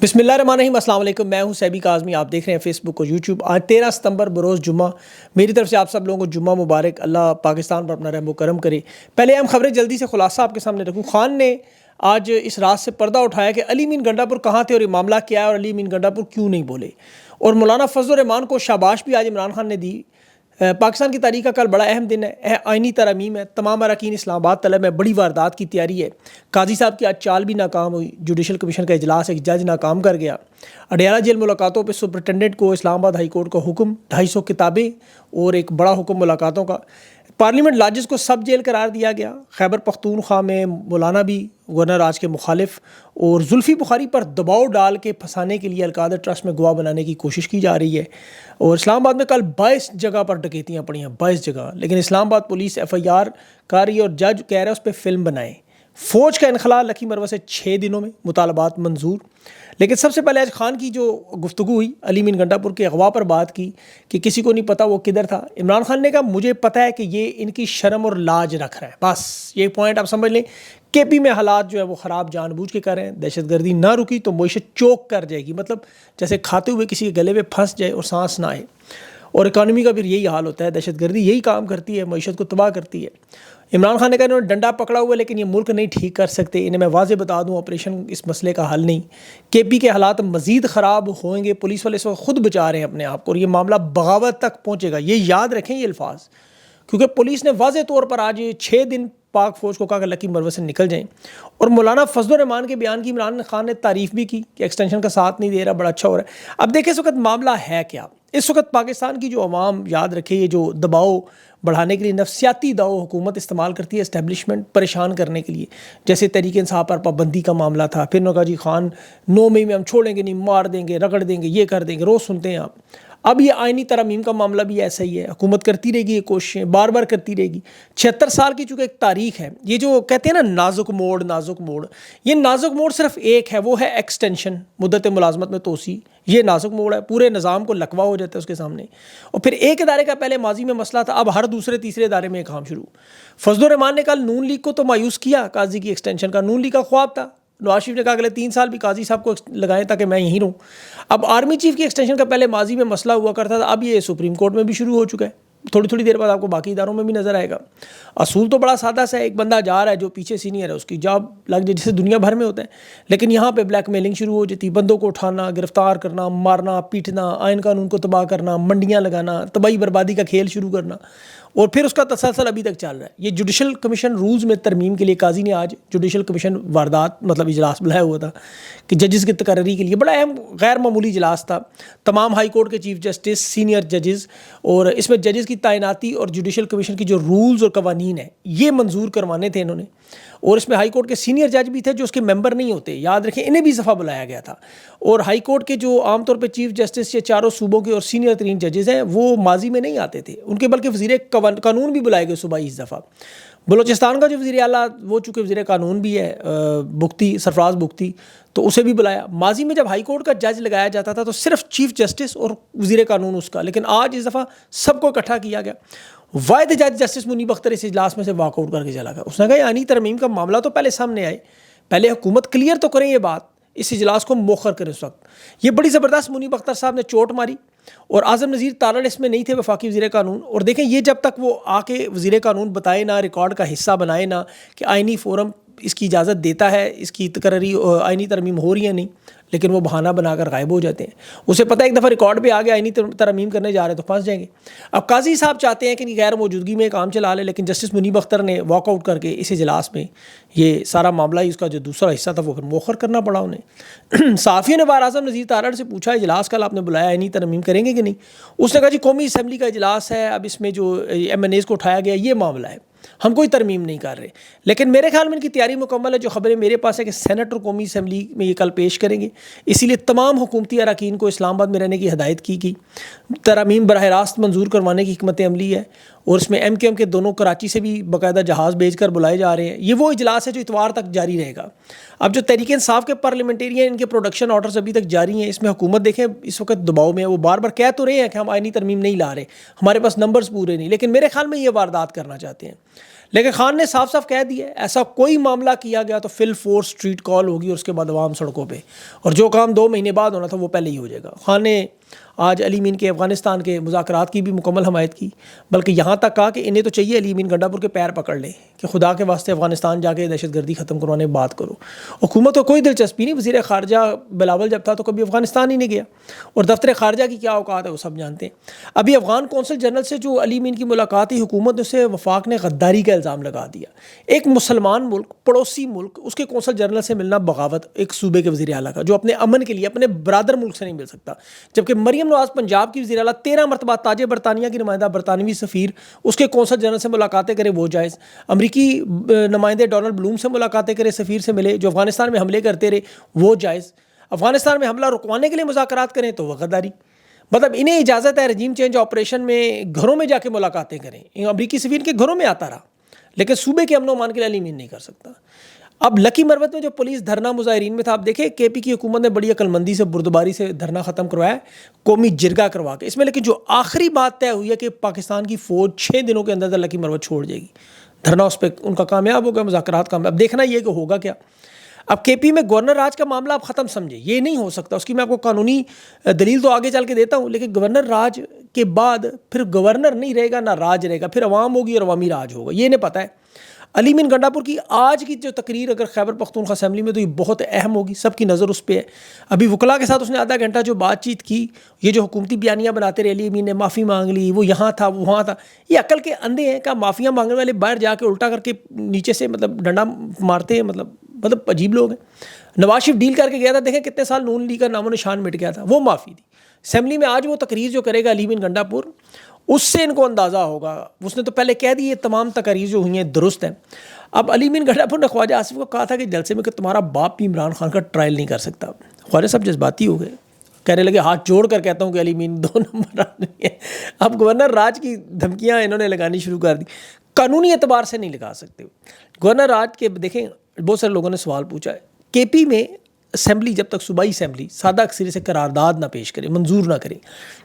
بسم اللہ الرحمن الرحیم، السلام علیکم۔ میں ہوں سیبی کاظمی، آپ دیکھ رہے ہیں فیس بک اور یوٹیوب۔ آج 13 ستمبر بروز جمعہ، میری طرف سے آپ سب لوگوں کو جمعہ مبارک۔ اللہ پاکستان پر اپنا رحم و کرم کرے۔ پہلے ہم خبریں جلدی سے خلاصہ آپ کے سامنے رکھوں۔ خان نے آج اس راز سے پردہ اٹھایا کہ علی امین گنڈا پور کہاں تھے اور یہ معاملہ کیا ہے اور علی امین گنڈا پور کیوں نہیں بولے، اور مولانا فضل الرحمان کو شاباش بھی آج عمران خان نے دی۔ پاکستان کی تاریخ کا کل بڑا اہم دن ہے، آئینی ترامیم ہے، تمام اراکین اسلام آباد طلب ہے، بڑی واردات کی تیاری ہے۔ قاضی صاحب کی آج چال بھی ناکام ہوئی، جوڈیشل کمیشن کا اجلاس ایک جج ناکام کر گیا۔ اڈیالہ جیل ملاقاتوں پہ سپرنٹینڈنٹ کو اسلام آباد ہائی کورٹ کا حکم، 250 کتابیں اور ایک بڑا حکم ملاقاتوں کا۔ پارلیمنٹ لاجز کو سب جیل قرار دیا گیا۔ خیبر پختونخوا میں مولانا بھی گورنر راج کے مخالف، اور زلفی بخاری پر دباؤ ڈال کے پھنسانے کے لیے القادر ٹرسٹ میں گواہ بنانے کی کوشش کی جا رہی ہے۔ اور اسلام آباد میں کل 22 جگہ پر ڈکیتیاں پڑی ہیں، 22 جگہ، لیکن اسلام آباد پولیس FIR کر رہی ہے اور جج کہہ رہا ہے اس پہ فلم بنائیں۔ فوج کا انخلاء لکی مروہ سے 6 دنوں میں، مطالبات منظور۔ لیکن سب سے پہلے آج خان کی جو گفتگو ہوئی، علی امین گنڈا پور کے اغوا پر بات کی کہ کسی کو نہیں پتا وہ کدھر تھا۔ عمران خان نے کہا مجھے پتہ ہے کہ یہ ان کی شرم اور لاج رکھ رہا ہے، بس یہ پوائنٹ آپ سمجھ لیں۔ KP میں حالات جو ہے وہ خراب جان بوجھ کے کر رہے ہیں، دہشت گردی نہ رکی تو معیشت چوک کر جائے گی، مطلب جیسے کھاتے ہوئے کسی کے گلے پہ پھنس جائے اور سانس نہ آئے، اور اکانومی کا پھر یہی حال ہوتا ہے، دہشت گردی یہی کام کرتی ہے، معیشت کو تباہ کرتی ہے۔ عمران خان نے کہا انہوں نے ڈنڈا پکڑا ہوا ہے لیکن یہ ملک نہیں ٹھیک کر سکتے، انہیں میں واضح بتا دوں آپریشن اس مسئلے کا حل نہیں۔ KP کے حالات مزید خراب ہوئیں گے، پولیس والے اس وقت خود بچا رہے ہیں اپنے آپ کو، اور یہ معاملہ بغاوت تک پہنچے گا، یہ یاد رکھیں یہ الفاظ، کیونکہ پولیس نے واضح طور پر آج 6 دن پاک فوج کو کہا کہ لکی مروہ سے نکل جائیں۔ اور مولانا فضل الرحمان کے بیان کی عمران خان نے تعریف بھی کی کہ ایکسٹینشن کا ساتھ نہیں دے رہا، بڑا اچھا ہو رہا ہے۔ اب دیکھیں اس وقت معاملہ ہے کیا۔ اس وقت پاکستان کی جو عوام، یاد رکھے، یہ جو دباؤ بڑھانے کے لیے نفسیاتی داؤ حکومت استعمال کرتی ہے اسٹیبلشمنٹ پریشان کرنے کے لیے، جیسے تحریک انصاف پر پابندی کا معاملہ تھا، پھر انہوں نے کہا جی خان 9 مئی میں ہم چھوڑیں گے نہیں، مار دیں گے، رگڑ دیں گے، یہ کر دیں گے، روز سنتے ہیں آپ۔ اب یہ آئینی ترامیم کا معاملہ بھی ایسا ہی ہے، حکومت کرتی رہے گی یہ کوششیں، بار بار کرتی رہے گی۔ 76 سال کی چونکہ ایک تاریخ ہے، یہ جو کہتے ہیں نا نازک موڑ، نازک موڑ، یہ نازک موڑ صرف ایک ہے، وہ ہے ایکسٹینشن، مدت ملازمت میں توسیع، یہ نازک موڑ ہے، پورے نظام کو لکوا ہو جاتا ہے اس کے سامنے۔ اور پھر ایک ادارے کا پہلے ماضی میں مسئلہ تھا، اب ہر دوسرے تیسرے ادارے میں کام شروع۔ فضل الرحمان نے کل نون لیگ کو تو مایوس کیا قاضی کی ایکسٹینشن کا، نون لیگ کا خواب تھا، نواز شریف نے کہا اگلے 3 سال بھی قاضی صاحب کو لگائیں تاکہ میں یہیں رہوں۔ اب آرمی چیف کی ایکسٹینشن کا پہلے ماضی میں مسئلہ ہوا کرتا تھا، اب یہ سپریم کورٹ میں بھی شروع ہو چکا ہے، تھوڑی تھوڑی دیر بعد آپ کو باقی اداروں میں بھی نظر آئے گا۔ اصول تو بڑا سادہ سا ہے، ایک بندہ جا رہا ہے جو پیچھے سینئر ہے، اس کی جاب لگ جائے جیسے دنیا بھر میں ہوتا ہے، لیکن یہاں پہ بلیک میلنگ شروع ہو جاتی، بندوں کو اٹھانا، گرفتار کرنا، مارنا، پیٹنا، آئین قانون کو تباہ کرنا، منڈیاں لگانا، تباہی بربادی کا کھیل شروع کرنا، اور پھر اس کا تسلسل ابھی تک چل رہا ہے۔ یہ جوڈیشل کمیشن رولز میں ترمیم کے لیے قاضی نے آج جوڈیشل کمیشن واردات مطلب اجلاس بلایا ہوا تھا کہ ججز کی تقرری کے لیے بڑا اہم غیر معمولی اجلاس تھا، تمام ہائی کورٹ کے چیف جسٹس، سینئر ججز، اور اس میں ججز کی تعیناتی اور جوڈیشل کمیشن کی جو رولز اور قوانین ہیں یہ منظور کروانے تھے انہوں نے، اور اس میں ہائی کورٹ کے سینئر جج بھی تھے جو اس کے ممبر نہیں ہوتے، یاد رکھیں انہیں بھی دفعہ بلایا گیا تھا، اور ہائی کورٹ کے جو عام طور پہ چیف جسٹس یا چاروں صوبوں کے اور سینئر ترین ججز ہیں وہ ماضی میں نہیں آتے تھے، ان کے بلکہ وزیر قانون بھی بلائے گئے صوبائی اس دفعہ۔ بلوچستان کا جو وزیر اعلیٰ وہ چونکہ وزیر قانون بھی ہے بگٹی، سرفراز بگٹی، تو اسے بھی بلایا۔ ماضی میں جب ہائی کورٹ کا جج لگایا جاتا تھا تو صرف چیف جسٹس اور وزیر قانون اس کا، لیکن آج اس دفعہ سب کو اکٹھا کیا گیا۔ واحد جج جسٹس منیب اختر اس اجلاس میں سے واک آؤٹ کر کے چلا گیا، اس نے کہا آئینی ترمیم کا معاملہ تو پہلے سامنے آئے، پہلے حکومت کلیئر تو کریں یہ بات، اس اجلاس کو مؤخر کریں اس وقت۔ یہ بڑی زبردست منیب اختر صاحب نے چوٹ ماری، اور اعظم نذیر تارڑ اس میں نہیں تھے، وفاقی وزیر قانون، اور دیکھیں یہ جب تک وہ آ کے وزیر قانون بتائے نہ، ریکارڈ کا حصہ بنائے نہ کہ آئینی فورم اس کی اجازت دیتا ہے، اس کی تقرری آئینی ترمیم ہو رہی ہے نہیں، لیکن وہ بہانہ بنا کر غائب ہو جاتے ہیں۔ اسے پتہ ہے ایک دفعہ ریکارڈ پہ آ گیا آئینی ترمیم کرنے جا رہے ہیں تو پھنس جائیں گے۔ اب قاضی صاحب چاہتے ہیں کہ غیر موجودگی میں کام چلا لے، لیکن جسٹس منیب اختر نے واک آؤٹ کر کے اس اجلاس میں یہ سارا معاملہ ہی اس کا جو دوسرا حصہ تھا وہ پھر مؤخر کرنا پڑا انہیں۔ صحافیوں نے بار اعظم نذیر تارڑ سے پوچھا اجلاس کل آپ نے بلایا آئینی ترمیم کریں گے کہ نہیں؟ اس نے کہا جی قومی اسمبلی کا اجلاس ہے، اب اس میں جو MNAs کو اٹھایا گیا یہ معاملہ ہے، ہم کوئی ترمیم نہیں کر رہے، لیکن میرے خیال میں ان کی تیاری مکمل ہے۔ جو خبریں میرے پاس ہے کہ سینٹ اور قومی اسمبلی میں یہ کل پیش کریں گے، اسی لیے تمام حکومتی اراکین کو اسلام آباد میں رہنے کی ہدایت کی گئی۔ ترامیم براہ راست منظور کروانے کی حکمت عملی ہے، اور اس میں MKM کے دونوں کراچی سے بھی باقاعدہ جہاز بھیج کر بلائے جا رہے ہیں۔ یہ وہ اجلاس ہے جو اتوار تک جاری رہے گا۔ اب جو تحریک انصاف کے پارلیمنٹیرین ان کے پروڈکشن آرڈرز ابھی تک جاری ہیں، اس میں حکومت دیکھیں اس وقت دباؤ میں ہے، وہ بار بار کہہ تو رہے ہیں کہ ہم آئینی ترمیم نہیں لا رہے، ہمارے پاس نمبرز پورے نہیں، لیکن میرے خیال میں یہ واردات کرنا چاہتے ہیں۔ لیکن خان نے صاف صاف کہہ دیا ہے ایسا کوئی معاملہ کیا گیا تو فل فورس اسٹریٹ کال ہوگی اور اس کے بعد عوام سڑکوں پہ، اور جو کام 2 مہینے بعد ہونا تھا وہ پہلے ہی ہو جائے گا۔ خان نے آج علی امین کے افغانستان کے مذاکرات کی بھی مکمل حمایت کی، بلکہ یہاں تک کہا کہ انہیں تو چاہیے علی امین گنڈا پور کے پیر پکڑ لیں کہ خدا کے واسطے افغانستان جا کے دہشت گردی ختم کروانے بات کرو۔ حکومت کو کوئی دلچسپی نہیں، وزیر خارجہ بلاول جب تھا تو کبھی افغانستان ہی نہیں گیا، اور دفتر خارجہ کی کیا اوقات ہے وہ سب جانتے ہیں۔ ابھی افغان کونسل جنرل سے جو علی امین کی ملاقات ہوئی، حکومت سے وفاق نے غداری کا الزام لگا دیا۔ ایک مسلمان ملک، پڑوسی ملک، اس کے کونسل جنرل سے ملنا بغاوت ایک صوبے کے وزیر اعلیٰ کا جو اپنے امن کے لیے اپنے برادر ملک سے نہیں مل سکتا، جبکہ مریم نواز پنجاب کی وزیر اعلیٰ 13 مرتبہ تاج برطانیہ کی نمائندہ برطانوی سفیر اس کے کونسل جنرل سے ملاقاتیں کرے وہ جائز، امریکی نمائندے ڈونلڈ بلوم سے ملاقاتیں کرے، سفیر سے ملے جو افغانستان میں حملے کرتے رہے وہ جائز، افغانستان میں حملہ رکوانے کے لیے مذاکرات کریں تو وہ غداری۔ مطلب انہیں اجازت ہے رجیم چینج آپریشن میں گھروں میں جا کے ملاقاتیں کریں، امریکی سفیر کے گھروں میں آتا رہا، لیکن صوبے کے امن و امان کے لیے علی امین نہیں کر سکتا۔ اب لکی مروت میں جو پولیس دھرنا مظاہرین میں تھا، آپ دیکھیں کے پی کی حکومت نے بڑی عقل مندی سے بردباری سے دھرنا ختم کروایا ہے، قومی جرگہ کروا کے اس میں، لیکن جو آخری بات طے ہوئی ہے کہ پاکستان کی فوج 6 دنوں کے اندر لکی مروت چھوڑ جائے گی، دھرنا اس پہ ان کا کامیاب ہو گیا، مذاکرات کامیاب۔ اب دیکھنا یہ کہ ہوگا کیا۔ اب کے پی میں گورنر راج کا معاملہ آپ ختم سمجھے، یہ نہیں ہو سکتا، اس کی میں آپ کو قانونی دلیل تو آگے چل کے دیتا ہوں، لیکن گورنر راج کے بعد پھر گورنر نہیں رہے گا نہ راج رہے گا، پھر عوام ہوگی اور عوامی راج ہوگا، یہ انہیں پتہ ہے۔ علی امین گنڈا پور کی آج کی جو تقریر اگر خیبر پختونخوا اسمبلی میں تو یہ بہت اہم ہوگی، سب کی نظر اس پہ ہے۔ ابھی وکلاء کے ساتھ اس نے آدھا گھنٹہ جو بات چیت کی، یہ جو حکومتی بیانیاں بناتے رہے علی امین نے معافی مانگ لی، وہ یہاں تھا وہ وہاں تھا، یہ عقل کے اندھے ہیں کہ معافیاں مانگنے والے باہر جا کے الٹا کر کے نیچے سے مطلب ڈنڈا مارتے ہیں، مطلب عجیب لوگ ہیں۔ نواز شریف ڈیل کر کے گیا تھا، دیکھیں کتنے سال نون لیگ کا نام و نشان مٹ گیا تھا، وہ معافی دی۔ اسمبلی میں آج وہ تقریر جو کرے گا علی امین گنڈا پور، اس سے ان کو اندازہ ہوگا، اس نے تو پہلے کہہ دی یہ تمام تقاریر جو ہوئی ہیں درست ہیں۔ اب علی امین گنڈا پور نے خواجہ آصف کو کہا تھا کہ جلسے میں کہ تمہارا باپ بھی عمران خان کا ٹرائل نہیں کر سکتا، خواجہ صاحب جذباتی ہو گئے، کہنے لگے ہاتھ جوڑ کر کہتا ہوں کہ علی امین 2 نمبر آدمی ہے۔ اب گورنر راج کی دھمکیاں انہوں نے لگانی شروع کر دی، قانونی اعتبار سے نہیں لگا سکتے۔ گورنر راج کے دیکھیں بہت سارے لوگوں نے سوال پوچھا ہے، کے پی میں اسمبلی جب تک صوبائی اسمبلی سادہ اکثریت سے قرارداد نہ پیش کرے، منظور نہ کرے،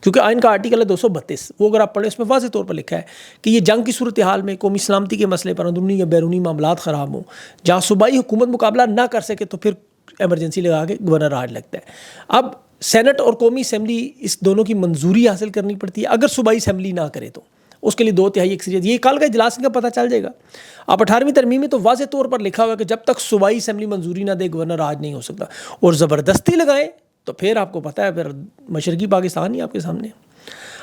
کیونکہ آئین کا آرٹیکل ہے 232، وہ اگر آپ پڑھیں اس میں واضح طور پر لکھا ہے کہ یہ جنگ کی صورتحال میں قومی سلامتی کے مسئلے پر اندرونی یا بیرونی معاملات خراب ہوں، جہاں صوبائی حکومت مقابلہ نہ کر سکے تو پھر ایمرجنسی لگا کے گورنر راج لگتا ہے۔ اب سینٹ اور قومی اسمبلی اس دونوں کی منظوری حاصل کرنی پڑتی ہے، اگر صوبائی اسمبلی نہ کرے تو اس کے لیے 2/3 اکثریت، یہ کل کا اجلاس کا پتہ چل جائے گا۔ اب 18ویں ترمیم میں تو واضح طور پر لکھا ہوا ہے کہ جب تک صوبائی اسمبلی منظوری نہ دے گورنر راج نہیں ہو سکتا، اور زبردستی لگائیں تو پھر آپ کو پتہ ہے پھر مشرقی پاکستان ہی آپ کے سامنے ہے۔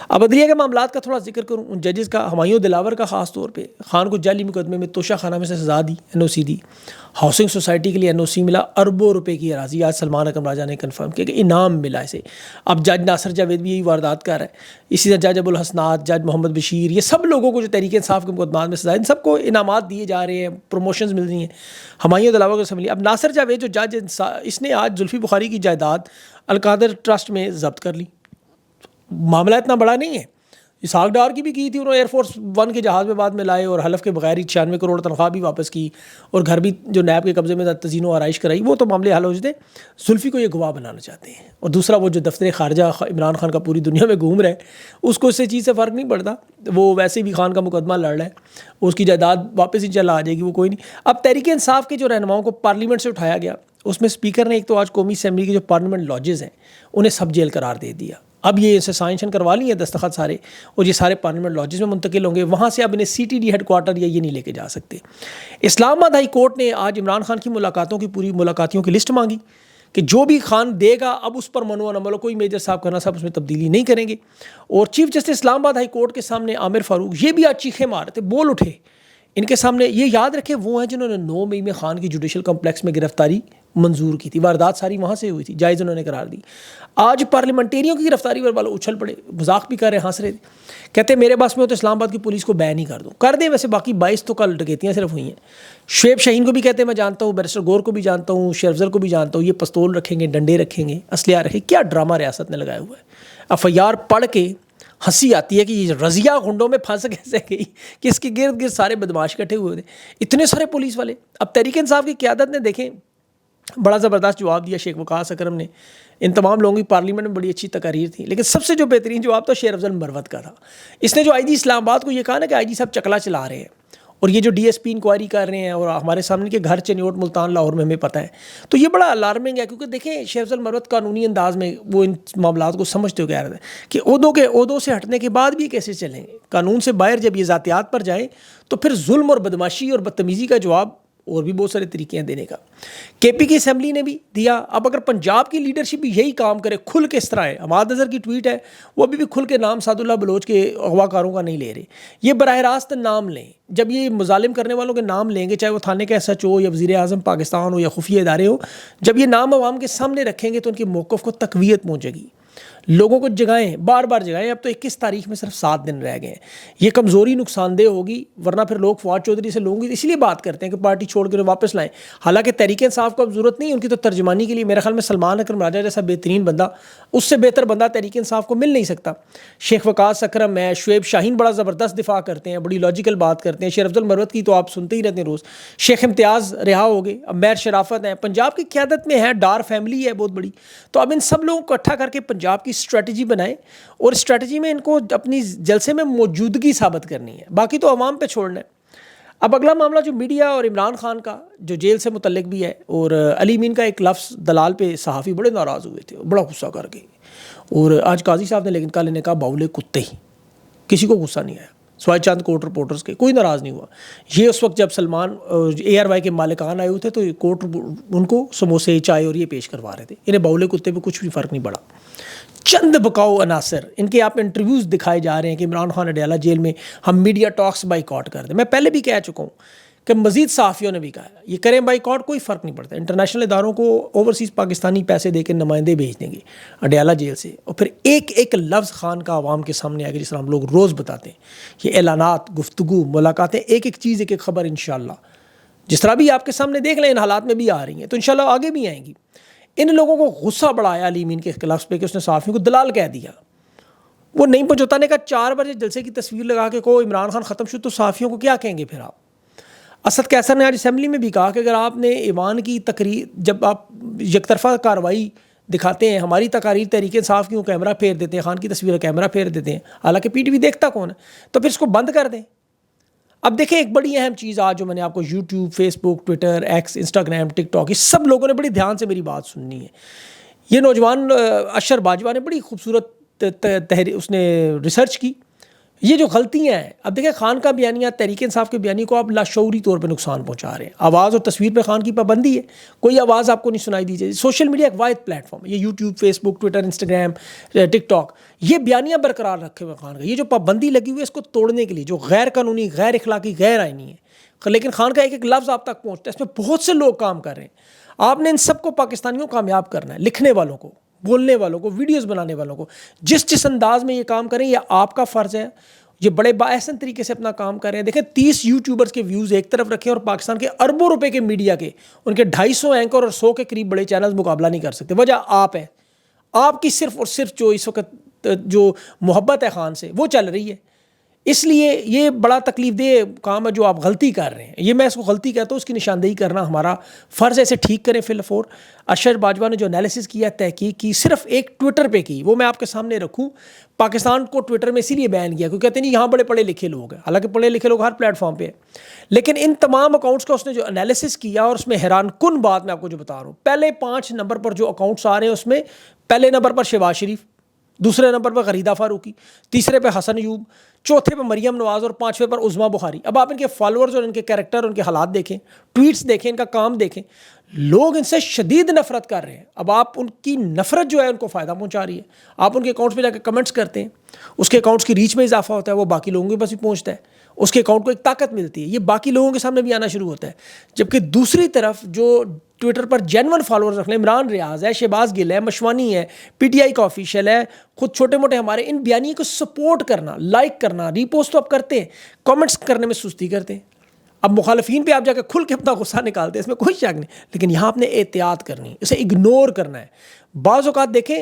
اب عدلیہ کے معاملات کا تھوڑا ذکر کروں، ان ججز کا، ہمایوں دلاور کا خاص طور پہ، خان کو جعلی مقدمے میں توشہ خانہ میں سے سزا دی، NOC دی، ہاؤسنگ سوسائٹی کے لیے NOC ملا، اربوں روپے کی اراضی، آج سلمان اکرم راجہ نے کنفرم کیا کہ انعام ملا اسے۔ اب جج ناصر جاوید بھی یہی واردات کر رہا ہے، اسی طرح جج ابوالحسنات، جج محمد بشیر، یہ سب لوگوں کو جو تحریک انصاف کے مقدمات میں سزا، ان سب کو انعامات دیے جا رہے ہیں، پروموشنز مل رہی ہیں۔ ہمایوں دلاور کو اسمبلی، اب ناصر جاوید جو جج اس نے آج زلفی بخاری کی جائیداد القادر ٹرسٹ میں ضبط کر لی، معاملہ اتنا بڑا نہیں ہے، اسحاق ڈار کی بھی کی تھی، انہوں نے ایئر فورس 1 کے جہاز میں بعد میں لائے اور حلف کے بغیر ہی 96 کروڑ تنخواہ بھی واپس کی، اور گھر بھی جو نیب کے قبضے میں تزئین و آرائش کرائی، وہ تو معاملے حل ہو جاتے۔ زلفی کو یہ گواہ بنانا چاہتے ہیں، اور دوسرا وہ جو دفتر خارجہ عمران خان کا پوری دنیا میں گھوم رہا ہے، اس کو اس سے چیز سے فرق نہیں پڑتا، وہ ویسے بھی خان کا مقدمہ لڑ رہا ہے، اس کی جائیداد واپس ہی چلا آ جائے گی، وہ کوئی نہیں۔ اب تحریک انصاف کے جو رہنماؤں کو پارلیمنٹ سے اٹھایا گیا، اس میں اسپیکر نے ایک تو آج قومی اسمبلی کے جو پارلیمنٹ لاجز ہیں انہیں سب جیل قرار دے دیا، اب یہ اسے سائنشن کروا لی ہے دستخط سارے، اور یہ سارے پارلیمنٹ لاجز میں منتقل ہوں گے، وہاں سے اب انہیں CTD ہیڈ کوارٹر یا یہ نہیں لے کے جا سکتے۔ اسلام آباد ہائی کورٹ نے آج عمران خان کی ملاقاتوں کی پوری ملاقاتیوں کی لسٹ مانگی کہ جو بھی خان دے گا اب اس پر منو عمل ہو، کوئی میجر صاحب کرنا صاحب اس میں تبدیلی نہیں کریں گے۔ اور چیف جسٹس اسلام آباد ہائی کورٹ کے سامنے عامر فاروق یہ بھی آج چیخیں مار رہے تھے، بول اٹھے، ان کے سامنے یہ یاد رکھے وہ ہیں جنہوں نے 9 مئی میں خان کی جوڈیشل کمپلیکس میں گرفتاری منظور کی تھی، واردات ساری وہاں سے ہوئی تھی، جائز انہوں نے قرار دی۔ آج پارلیمنٹیریوں کی گرفتاری پر والوں اچھل پڑے، مذاق بھی کر رہے، ہنس رہے تھے، کہتے ہیں میرے پاس میں ہو تو اسلام آباد کی پولیس کو بین ہی کر دوں، کر دیں، ویسے باقی 22 تو کل ڈکیتیاں صرف ہوئی ہیں۔ شعیب شاہین کو بھی کہتے ہیں میں جانتا ہوں، بیرسٹر گور کو بھی جانتا ہوں، شیر افضل کو بھی جانتا ہوں، یہ پستول رکھیں گے، ڈنڈے رکھیں گے، اسلحہ رکھیں گے، کیا ڈرامہ ریاست نے لگایا ہوا ہے۔ FIR پڑھ کے ہنسی آتی ہے کہ یہ رضیہ غنڈوں میں پھنس کیسے گئی کہ اس کے گرد گرد سارے بدماش کٹھے ہوئے تھے، اتنے سارے پولیس والے۔ اب تحریک انصاف کی قیادت نے دیکھیں بڑا زبردست جواب دیا، شیخ وقاص اکرم نے، ان تمام لوگوں کی پارلیمنٹ میں بڑی اچھی تقاریر تھی، لیکن سب سے جو بہترین جواب تو شیر افضل مروت کا تھا۔ اس نے جو IG اسلام آباد کو یہ کہا نا کہ IG صاحب چکلا چلا رہے ہیں، اور یہ جو ڈی ایس پی انکوائری کر رہے ہیں اور ہمارے سامنے کے گھر چنیوٹ ملتان لاہور میں ہمیں پتہ ہے، تو یہ بڑا الارمنگ ہے، کیونکہ دیکھیں شیخ افضل مروت قانونی انداز میں وہ ان معاملات کو سمجھتے ہو کہہ رہے ہیں کہ عہدوں سے ہٹنے کے بعد بھی کیسے چلیں گے، قانون سے باہر جب یہ ذاتیات پر جائیں تو پھر ظلم اور بدماشی اور بدتمیزی کا جواب اور بھی بہت سارے طریقے ہیں دینے کا۔ کے پی کی اسمبلی نے بھی دیا، اب اگر پنجاب کی لیڈرشپ بھی یہی کام کرے، کھل کے اس طرح ہے، عماد اظہر کی ٹویٹ ہے، وہ ابھی بھی کھل کے نام سعد اللہ بلوچ کے اغوا کاروں کا نہیں لے رہے، یہ براہ راست نام لیں، جب یہ مظالم کرنے والوں کے نام لیں گے، چاہے وہ تھانے کا ایس ایچ او یا وزیر اعظم پاکستان ہو یا خفیہ ادارے ہو، جب یہ نام عوام کے سامنے رکھیں گے تو ان کے موقف کو تقویت پہنچے گی، لوگوں کو جگائیں، بار بار جگائیں۔ اب تو 21 تاریخ میں صرف 7 دن رہ گئے ہیں، یہ کمزوری نقصان دہ ہوگی، ورنہ پھر لوگ فواد چودھری سے لوگوں کی اس لیے بات کرتے ہیں کہ پارٹی چھوڑ کر واپس لائیں، حالانکہ تحریک انصاف کو اب ضرورت نہیں، ان کی تو ترجمانی کے لیے میرے خیال میں سلمان اکرم راجہ جیسا بہترین بندہ، اس سے بہتر بندہ تحریک انصاف کو مل نہیں سکتا۔ شیخ وقاص اکرم ہے، شعیب شاہین بڑا زبردست دفاع کرتے ہیں، بڑی لاجیکل بات کرتے ہیں، شیخ افضل مروت کی تو آپ سنتے ہی رہتے ہیں روز، شیخ امتیاز رہا ہو گئے، اب میر شرافت ہیں، پنجاب کی قیادت میں ہے، ڈار فیملی ہے بہت بڑی، تو اب ان سب لوگوں کو اکٹھا کر کے پنجاب کی اسٹریٹجی بنائیں، اور اسٹریٹجی میں ان کو اپنی جلسے میں موجودگی ثابت کرنی ہے، باقی تو عوام پہ چھوڑنا ہے۔ اب اگلا معاملہ جو میڈیا اور عمران خان کا جو جیل سے متعلق بھی ہے، اور علی مین کا ایک لفظ دلال پہ صحافی بڑے ناراض ہوئے تھے، بڑا غصہ کر گئے، اور آج قاضی صاحب نے لیکن کل انہیں کہا باولے کتے ہی، کسی کو غصہ نہیں آیا سوائے چند کوٹ رپورٹرز کے، کوئی ناراض نہیں ہوا۔ یہ اس وقت جب سلمان اے آر وائی کے مالکان آئے ہوئے تھے تو کوٹ ان کو سموسے چائے اور یہ پیش کروا رہے تھے، انہیں باولے کتے پہ کچھ بھی فرق نہیں پڑا۔ چند بکاؤ عناصر ان کے آپ انٹرویوز دکھائے جا رہے ہیں کہ عمران خان اڈیالہ جیل میں ہم میڈیا ٹاکس بائیک آؤٹ کر دیں، میں پہلے بھی کہہ چکا ہوں کہ مزید صحافیوں نے بھی کہا ہے یہ کریں بائیک آؤٹ، کوئی فرق نہیں پڑتا، انٹرنیشنل اداروں کو اوورسیز پاکستانی پیسے دے کے نمائندے بھیج دیں گے اڈیالہ جیل سے، اور پھر ایک ایک لفظ خان کا عوام کے سامنے آئے گا، جس طرح ہم لوگ روز بتاتے ہیں، یہ اعلانات، گفتگو، ملاقاتیں، ایک ایک چیز، ایک ایک خبر انشاءاللہ جس طرح بھی آپ کے سامنے دیکھ لیں ان حالات میں بھی آ رہی ہیں، تو انشاءاللہ آگے بھی آئیں گی۔ ان لوگوں کو غصہ بڑا آیا علی مین کے خلاف پہ کہ اس نے صحافیوں کو دلال کہہ دیا، وہ نہیں پہنچاتا نے کہا 4 بجے جلسے کی تصویر لگا کے کہو عمران خان ختم شد تو صحافیوں کو کیا کہیں گے پھر آپ۔ اسد کیسر نے آج اسمبلی میں بھی کہا کہ اگر آپ نے ایوان کی تقریر، جب آپ یک طرفہ کارروائی دکھاتے ہیں، ہماری تقاریر تحریک انصاف کیوں کیمرہ پھیر دیتے ہیں، خان کی تصویر کیمرہ پھیر دیتے ہیں، حالانکہ پی ٹی وی دیکھتا کون ہے، تو پھر اس کو بند کر دیں۔ اب دیکھیں ایک بڑی اہم چیز آج جو میں نے آپ کو یوٹیوب، فیس بک، ٹویٹر، ایکس، انسٹاگرام، ٹک ٹاک، یہ سب لوگوں نے بڑی دھیان سے میری بات سننی ہے۔ یہ نوجوان اشر باجوہ نے بڑی خوبصورت اس نے ریسرچ کی، یہ جو غلطیاں ہیں، اب دیکھیں خان کا بیانیہ، تحریک انصاف کے بیانیے کو آپ لاشعوری طور پہ نقصان پہنچا رہے ہیں، آواز اور تصویر پہ خان کی پابندی ہے، کوئی آواز آپ کو نہیں سنائی دی جائے، سوشل میڈیا ایک واحد پلیٹ فارم ہے، یہ یوٹیوب، فیس بک، ٹویٹر، انسٹاگرام، ٹک ٹاک، یہ بیانیہ برقرار رکھے ہوئے خان کا، یہ جو پابندی لگی ہوئی ہے اس کو توڑنے کے لیے، جو غیر قانونی، غیر اخلاقی، غیر آئینی ہے، لیکن خان کا ایک ایک لفظ آپ تک پہنچتا ہے، اس میں بہت سے لوگ کام کر رہے ہیں، آپ نے ان سب کو پاکستانیوں کامیاب کرنا ہے، لکھنے والوں کو، بولنے والوں کو، ویڈیوز بنانے والوں کو، جس انداز میں یہ کام کریں یہ آپ کا فرض ہے، یہ بڑے بااحسن طریقے سے اپنا کام کر رہے ہیں۔ دیکھیں 30 یوٹیوبرز کے ویوز ایک طرف رکھیں اور پاکستان کے اربوں روپے کے میڈیا کے ان کے 250 اینکر اور 100 کے قریب بڑے چینلز مقابلہ نہیں کر سکتے، وجہ آپ ہے، آپ کی صرف اور صرف جو اس وقت جو محبت ہے خان سے وہ چل رہی ہے، اس لیے یہ بڑا تکلیف دہ کام ہے جو آپ غلطی کر رہے ہیں، یہ میں اس کو غلطی کہتا ہوں، اس کی نشاندہی کرنا ہمارا فرض ہے، اسے ٹھیک کریں فی الفور۔ اشر باجوہ نے جو انالیسس کیا، تحقیق کی، صرف ایک ٹویٹر پہ کی، وہ میں آپ کے سامنے رکھوں، پاکستان کو ٹویٹر میں اسی لیے بین کیا کیونکہ کہتے ہیں یہاں بڑے پڑھے لکھے لوگ ہیں، حالانکہ پڑھے لکھے لوگ ہر پلیٹ فارم پہ ہیں، لیکن ان تمام اکاؤنٹس کا اس نے جو انالیسس کیا، اور اس میں حیران کن بات میں آپ کو جو بتا رہا ہوں، پہلے 5 نمبر پر جو اکاؤنٹس آ رہے ہیں اس میں پہلے نمبر پر شہباز شریف، دوسرے نمبر پر غریدہ فاروقی، تیسرے پہ حسن ایوب، چوتھے پہ مریم نواز اور 5ویں پر عظمیٰ بخاری۔ اب آپ ان کے فالورز اور ان کے کیریکٹر، ان کے حالات دیکھیں، ٹویٹس دیکھیں، ان کا کام دیکھیں، لوگ ان سے شدید نفرت کر رہے ہیں۔ اب آپ ان کی نفرت جو ہے ان کو فائدہ پہنچا رہی ہے، آپ ان کے اکاؤنٹس پہ جا کے کمنٹس کرتے ہیں، اس کے اکاؤنٹس کی ریچ میں اضافہ ہوتا ہے، وہ باقی لوگوں کے پاس بھی پہنچتا ہے، اس کے اکاؤنٹ کو ایک طاقت ملتی ہے، یہ باقی لوگوں کے سامنے بھی آنا شروع ہوتا ہے۔ جبکہ دوسری طرف جو ٹویٹر پر جینون فالورز رکھ لیں، عمران ریاض ہے، شہباز گل ہے، مشوانی ہے، پی ٹی آئی کا آفیشیل ہے، خود چھوٹے موٹے ہمارے، ان بیانیے کو سپورٹ کرنا، لائک کرنا، ری پوسٹ تو آپ کرتے ہیں، کامنٹس کرنے میں سستی کرتے ہیں۔ اب مخالفین پہ آپ جا کے کھل کے اپنا غصہ نکالتے ہیں، اس میں کوئی شک نہیں، لیکن یہاں آپ نے احتیاط کرنی ہے، اسے اگنور کرنا ہے۔ بعض اوقات دیکھیں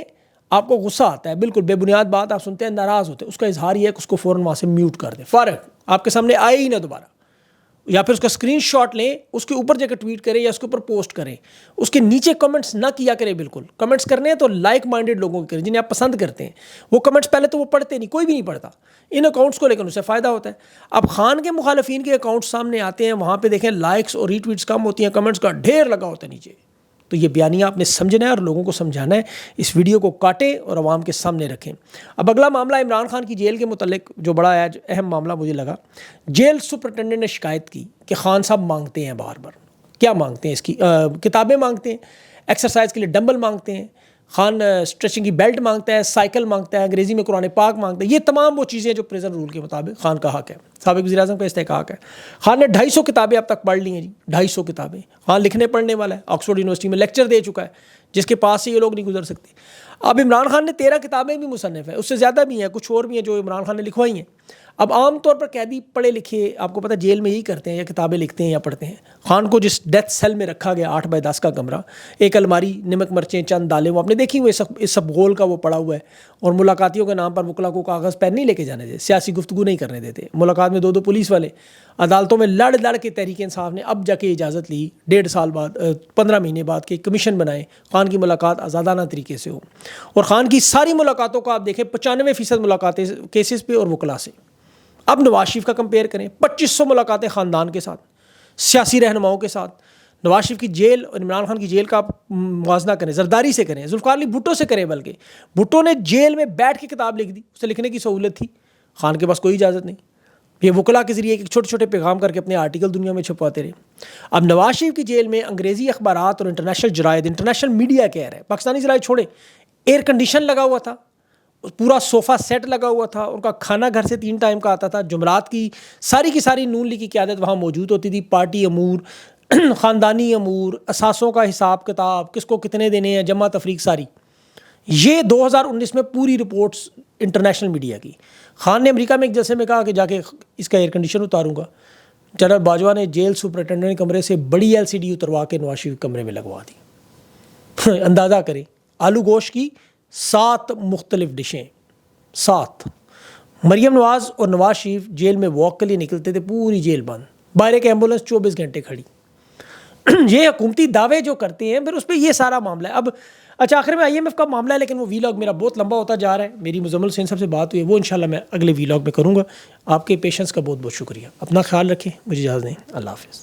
آپ کو غصہ آتا ہے، بالکل بے بنیاد بات آپ سنتے ہیں، ناراض ہوتے ہیں، اس کا اظہار یہ ہے کہ اس کو فوراً وہاں سے میوٹ کر دیں، فارغ، آپ کے سامنے آئے ہی نہ دوبارہ، یا پھر اس کا اسکرین شاٹ لیں, اس کے اوپر جا کے ٹویٹ کریں یا اس کے اوپر پوسٹ کریں, اس کے نیچے کمنٹس نہ کیا کریں. بالکل کمنٹس کرنے ہیں تو لائک مائنڈیڈ لوگوں کے کریں جنہیں آپ پسند کرتے ہیں. وہ کمنٹس پہلے تو وہ پڑھتے نہیں, کوئی بھی نہیں پڑھتا ان اکاؤنٹس کو, لیکن اس سے فائدہ ہوتا ہے. اب خان کے مخالفین کے اکاؤنٹس سامنے آتے ہیں, وہاں پہ دیکھیں لائکس اور ری ٹویٹس کم ہوتی ہیں, کمنٹس کا ڈھیر لگا ہوتا ہے نیچے. تو یہ بیانیہ آپ نے سمجھنا ہے اور لوگوں کو سمجھانا ہے. اس ویڈیو کو کاٹیں اور عوام کے سامنے رکھیں. اب اگلا معاملہ عمران خان کی جیل کے متعلق جو بڑا اہم معاملہ مجھے لگا, جیل سپرنٹینڈنٹ نے شکایت کی کہ خان صاحب مانگتے ہیں بار بار. کیا مانگتے ہیں؟ اس کی کتابیں مانگتے ہیں, ایکسرسائز کے لیے ڈمبل مانگتے ہیں, خان اسٹریچنگ کی بیلٹ مانگتا ہے, سائیکل مانگتا ہے, انگریزی میں قرآن پاک مانگتا ہے. یہ تمام وہ چیزیں جو پریزن رول کے مطابق خان کا حق ہے, سابق وزیر اعظم کا استحقاق ہے. خان نے 250 کتابیں اب تک پڑھ لی ہیں جی, 250 کتابیں. خان لکھنے پڑھنے والا ہے, آکسفورڈ یونیورسٹی میں لیکچر دے چکا ہے, جس کے پاس سے یہ لوگ نہیں گزر سکتے. اب عمران خان نے 13 کتابیں بھی مصنف ہیں, اس سے زیادہ بھی ہیں, کچھ اور بھی ہیں جو عمران خان نے لکھوائی ہیں. اب عام طور پر قیدی پڑھے لکھے آپ کو پتہ جیل میں یہی کرتے ہیں, یا کتابیں لکھتے ہیں یا پڑھتے ہیں. خان کو جس ڈیتھ سیل میں رکھا گیا 8x10 کا کمرہ, ایک الماری, نمک مرچیں, چند دالیں, وہ آپ نے دیکھی ہوئی اس سب گول کا وہ پڑا ہوا ہے. اور ملاقاتیوں کے نام پر وکلا کو کاغذ پین نہیں لے کے جانے دیتے, سیاسی گفتگو نہیں کرنے دیتے. ملاقات میں 2 پولیس والے, عدالتوں میں لڑ کے تحریک انصاف نے اب جا کے اجازت لی 1.5 سال بعد, 15 مہینے بعد کہ کمیشن بنائے, خان کی ملاقات آزادانہ طریقے سے ہو. اور خان کی ساری ملاقاتوں کو آپ دیکھیں 95% ملاقاتیں کیسز پہ اور وکلا سے. اب نواز شریف کا کمپیئر کریں, 2500 ملاقاتیں خاندان کے ساتھ, سیاسی رہنماؤں کے ساتھ. نواز شریف کی جیل اور عمران خان کی جیل کا آپ موازنہ کریں, زرداری سے کریں, ذوالفقار علی بھٹو سے کریں. بلکہ بھٹو نے جیل میں بیٹھ کے کتاب لکھ دی, اسے لکھنے کی سہولت تھی, خان کے پاس کوئی اجازت نہیں. یہ وکلا کے ذریعے ایک چھوٹے چھوٹے پیغام کر کے اپنے آرٹیکل دنیا میں چھپواتے رہے. اب نواز شریف کی جیل میں انگریزی اخبارات اور انٹرنیشنل جرائد, انٹرنیشنل میڈیا کہہ رہے ہیں, پاکستانی جرائد چھوڑیں, ایئر کنڈیشن لگا ہوا تھا, پورا صوفہ سیٹ لگا ہوا تھا, ان کا کھانا گھر سے 3 ٹائم کا آتا تھا. جمعرات کی ساری نون لیگ کی قیادت وہاں موجود ہوتی تھی. پارٹی امور, خاندانی امور, اثاثوں کا حساب کتاب, کس کو کتنے دینے ہیں, جمع تفریق ساری. یہ 2019 میں پوری رپورٹس انٹرنیشنل میڈیا کی. خان نے امریکہ میں ایک جلسے میں کہا کہ جا کے اس کا ایئر کنڈیشن اتاروں گا. جنرل باجوہ نے جیل سپرنٹینڈنٹ کمرے سے بڑی LCD اتروا کے نواز شریف کمرے میں لگوا دی. اندازہ کریں, آلو گوشت کی 7 مختلف ڈشیں, 7. مریم نواز اور نواز شریف جیل میں واک کے لیے نکلتے تھے, پوری جیل بند, باہر ایک ایمبولینس 24 گھنٹے کھڑی. یہ حکومتی دعوے جو کرتے ہیں, پھر اس پہ یہ سارا معاملہ ہے. اب اچھا آخر میں IMF کا معاملہ ہے, لیکن وہ ویلاگ میرا بہت لمبا ہوتا جا رہا ہے. میری مزمل حسین صاحب سے بات ہوئی ہے, وہ انشاءاللہ میں اگلے ویلاگ میں کروں گا. آپ کے پیشنس کا بہت بہت شکریہ. اپنا خیال رکھیں, مجھے اجازت دیں. اللہ حافظ.